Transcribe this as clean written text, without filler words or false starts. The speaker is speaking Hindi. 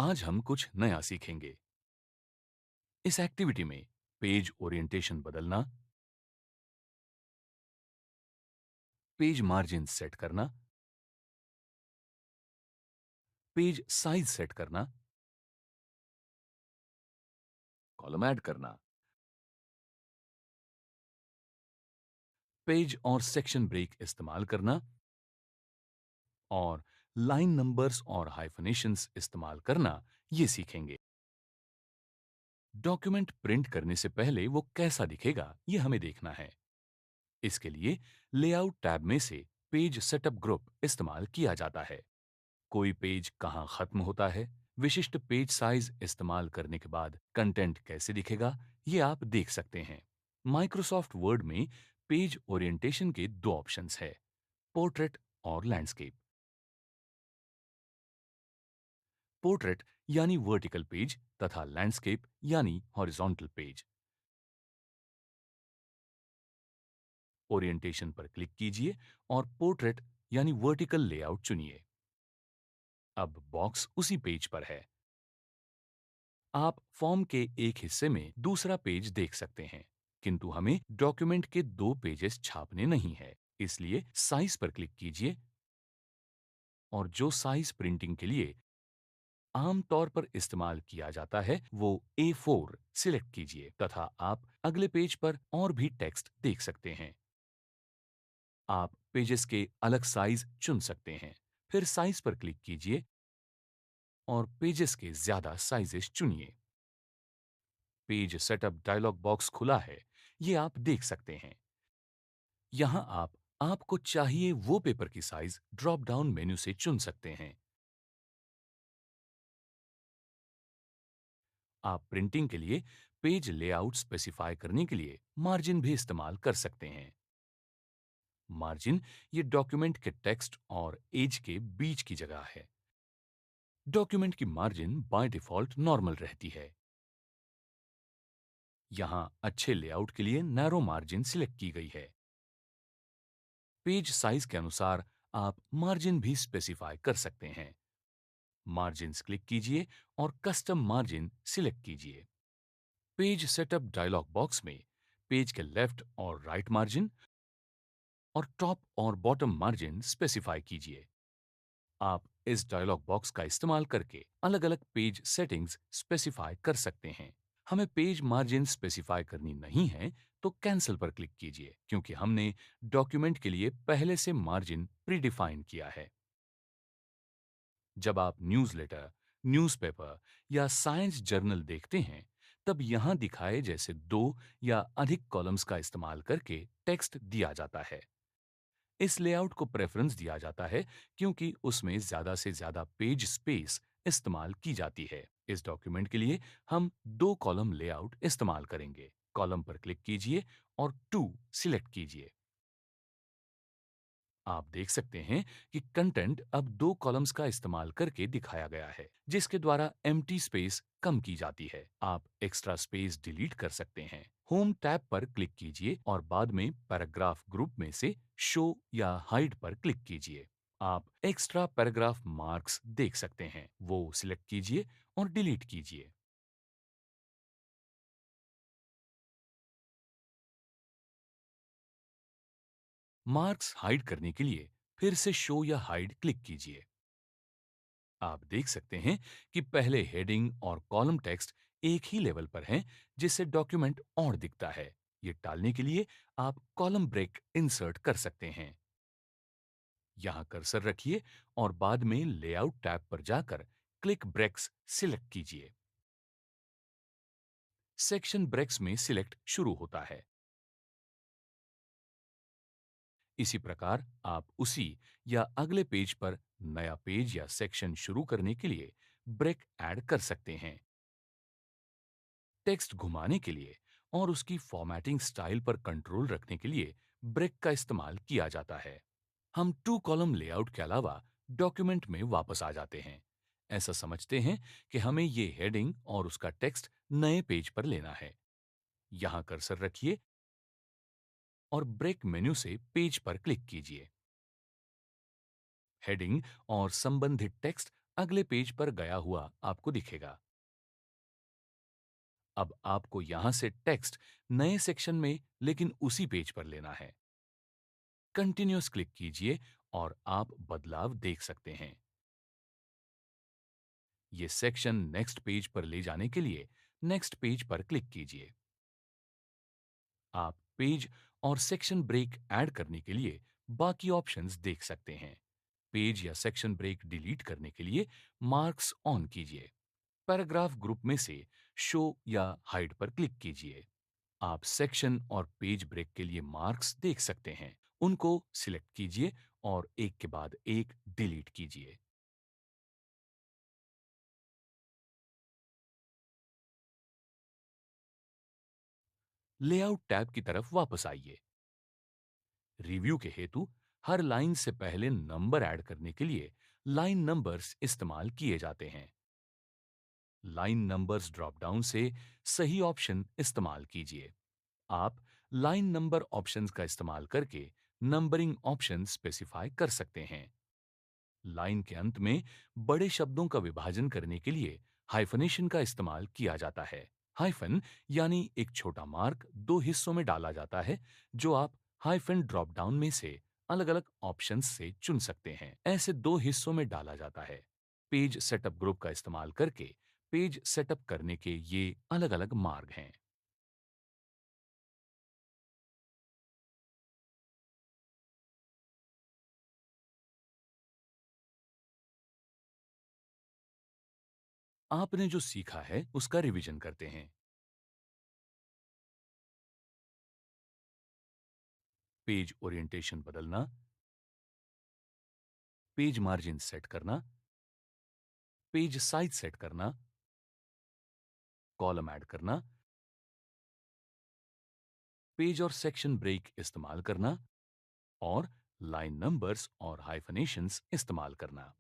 आज हम कुछ नया सीखेंगे। इस एक्टिविटी में पेज ओरिएंटेशन बदलना, पेज मार्जिन सेट करना, पेज साइज सेट करना, कॉलम ऐड करना, पेज और सेक्शन ब्रेक इस्तेमाल करना और लाइन नंबर्स और हाइफनेशंस इस्तेमाल करना, ये सीखेंगे। डॉक्यूमेंट प्रिंट करने से पहले वो कैसा दिखेगा, ये हमें देखना है। इसके लिए लेआउट टैब में से पेज सेटअप ग्रुप इस्तेमाल किया जाता है। कोई पेज कहाँ खत्म होता है, विशिष्ट पेज साइज इस्तेमाल करने के बाद कंटेंट कैसे दिखेगा, ये आप देख सकते हैं। माइक्रोसॉफ्ट वर्ड में पेज ओरिएंटेशन के दो ऑप्शंस है, पोर्ट्रेट और लैंडस्केप। पोर्ट्रेट यानी वर्टिकल पेज तथा लैंडस्केप यानी हॉरिजॉन्टल पेज। ओरिएंटेशन पर क्लिक कीजिए और पोर्ट्रेट यानी वर्टिकल लेआउट चुनिए। अब बॉक्स उसी पेज पर है। आप फॉर्म के एक हिस्से में दूसरा पेज देख सकते हैं, किंतु हमें डॉक्यूमेंट के दो पेजेस छापने नहीं है। इसलिए साइज पर क्लिक कीजिए और जो साइज प्रिंटिंग के लिए आमतौर पर इस्तेमाल किया जाता है वो A4 सिलेक्ट कीजिए तथा आप अगले पेज पर और भी टेक्स्ट देख सकते हैं। आप पेजेस के अलग साइज चुन सकते हैं। फिर साइज पर क्लिक कीजिए और पेजेस के ज्यादा साइजेस चुनिए। पेज सेटअप डायलॉग बॉक्स खुला है, ये आप देख सकते हैं। यहां आप आपको चाहिए वो पेपर की साइज ड्रॉप डाउन मेन्यू से चुन सकते हैं। आप प्रिंटिंग के लिए पेज लेआउट स्पेसिफाई करने के लिए मार्जिन भी इस्तेमाल कर सकते हैं। मार्जिन ये डॉक्यूमेंट के टेक्स्ट और एज के बीच की जगह है। डॉक्यूमेंट की मार्जिन बाय डिफॉल्ट नॉर्मल रहती है। यहां अच्छे लेआउट के लिए नैरो मार्जिन सिलेक्ट की गई है। पेज साइज के अनुसार आप मार्जिन भी स्पेसिफाई कर सकते हैं। मार्जिन्स क्लिक कीजिए और कस्टम मार्जिन सिलेक्ट कीजिए। पेज सेटअप डायलॉग बॉक्स में पेज के लेफ्ट और राइट मार्जिन और टॉप और बॉटम मार्जिन स्पेसिफाई कीजिए। आप इस डायलॉग बॉक्स का इस्तेमाल करके अलग-अलग पेज सेटिंग्स स्पेसिफाई कर सकते हैं। हमें पेज मार्जिन स्पेसिफाई करनी नहीं है तो कैंसिल पर क्लिक कीजिए, क्योंकि हमने डॉक्यूमेंट के लिए पहले से मार्जिन प्रीडिफाइन किया है। जब आप न्यूज़लेटर, न्यूज़पेपर या साइंस जर्नल देखते हैं, तब यहां दिखाए जैसे दो या अधिक कॉलम्स का इस्तेमाल करके टेक्स्ट दिया जाता है। इस लेआउट को प्रेफरेंस दिया जाता है क्योंकि उसमें ज्यादा से ज्यादा पेज स्पेस इस्तेमाल की जाती है। इस डॉक्यूमेंट के लिए हम दो कॉलम लेआउट इस्तेमाल करेंगे। कॉलम पर क्लिक कीजिए और 2 सिलेक्ट कीजिए। आप देख सकते हैं कि कंटेंट अब दो कॉलम्स का इस्तेमाल करके दिखाया गया है, जिसके द्वारा एम्प्टी स्पेस कम की जाती है। आप एक्स्ट्रा स्पेस डिलीट कर सकते हैं। होम टैब पर क्लिक कीजिए और बाद में पैराग्राफ ग्रुप में से शो या हाइड पर क्लिक कीजिए। आप एक्स्ट्रा पैराग्राफ मार्क्स देख सकते हैं, वो सिलेक्ट कीजिए और डिलीट कीजिए। मार्क्स हाइड करने के लिए फिर से शो या हाइड क्लिक कीजिए। आप देख सकते हैं कि पहले हेडिंग और कॉलम टेक्स्ट एक ही लेवल पर हैं, जिससे डॉक्यूमेंट और दिखता है। ये टालने के लिए आप कॉलम ब्रेक इंसर्ट कर सकते हैं। यहां कर्सर रखिए और बाद में लेआउट टैब पर जाकर क्लिक ब्रेक्स सिलेक्ट कीजिए। सेक्शन ब्रेक्स में सिलेक्ट शुरू होता है। इसी प्रकार आप उसी या अगले पेज पर नया पेज या सेक्शन शुरू करने के लिए ब्रेक ऐड कर सकते हैं। टेक्स्ट घुमाने के लिए और उसकी फॉर्मेटिंग स्टाइल पर कंट्रोल रखने के लिए ब्रेक का इस्तेमाल किया जाता है। हम टू कॉलम लेआउट के अलावा डॉक्यूमेंट में वापस आ जाते हैं। ऐसा समझते हैं कि हमें ये हेडिंग और उसका टेक्स्ट नए पेज पर लेना है। यहां कर्सर रखिए और ब्रेक मेन्यू से पेज पर क्लिक कीजिए। हेडिंग और संबंधित टेक्स्ट अगले पेज पर गया हुआ आपको दिखेगा। अब आपको यहां से टेक्स्ट नए सेक्शन में लेकिन उसी पेज पर लेना है। कंटिन्यूअस क्लिक कीजिए और आप बदलाव देख सकते हैं। ये सेक्शन नेक्स्ट पेज पर ले जाने के लिए नेक्स्ट पेज पर क्लिक कीजिए। आप पेज और सेक्शन ब्रेक ऐड करने के लिए बाकी ऑप्शंस देख सकते हैं। पेज या सेक्शन ब्रेक डिलीट करने के लिए मार्क्स ऑन कीजिए। पैराग्राफ ग्रुप में से शो या हाइड पर क्लिक कीजिए। आप सेक्शन और पेज ब्रेक के लिए मार्क्स देख सकते हैं। उनको सिलेक्ट कीजिए और एक के बाद एक डिलीट कीजिए। लेआउट टैब की तरफ वापस आइए। रिव्यू के हेतु हर लाइन से पहले नंबर ऐड करने के लिए लाइन नंबर्स इस्तेमाल किए जाते हैं। लाइन नंबर्स ड्रॉप डाउन से सही ऑप्शन इस्तेमाल कीजिए। आप लाइन नंबर ऑप्शंस का इस्तेमाल करके नंबरिंग ऑप्शन स्पेसिफाई कर सकते हैं। लाइन के अंत में बड़े शब्दों का विभाजन करने के लिए हाइफनेशन का इस्तेमाल किया जाता है। हाइफन यानी एक छोटा मार्क दो हिस्सों में डाला जाता है, जो आप हाइफन ड्रॉप डाउन में से अलग अलग ऑप्शंस से चुन सकते हैं। ऐसे दो हिस्सों में डाला जाता है। पेज सेटअप ग्रुप का इस्तेमाल करके पेज सेटअप करने के ये अलग अलग मार्ग हैं। आपने जो सीखा है उसका रिवीजन करते हैं। पेज ओरिएंटेशन बदलना, पेज मार्जिन सेट करना, पेज साइज सेट करना, कॉलम ऐड करना, पेज और सेक्शन ब्रेक इस्तेमाल करना और लाइन नंबर्स और हाइफनेशंस इस्तेमाल करना।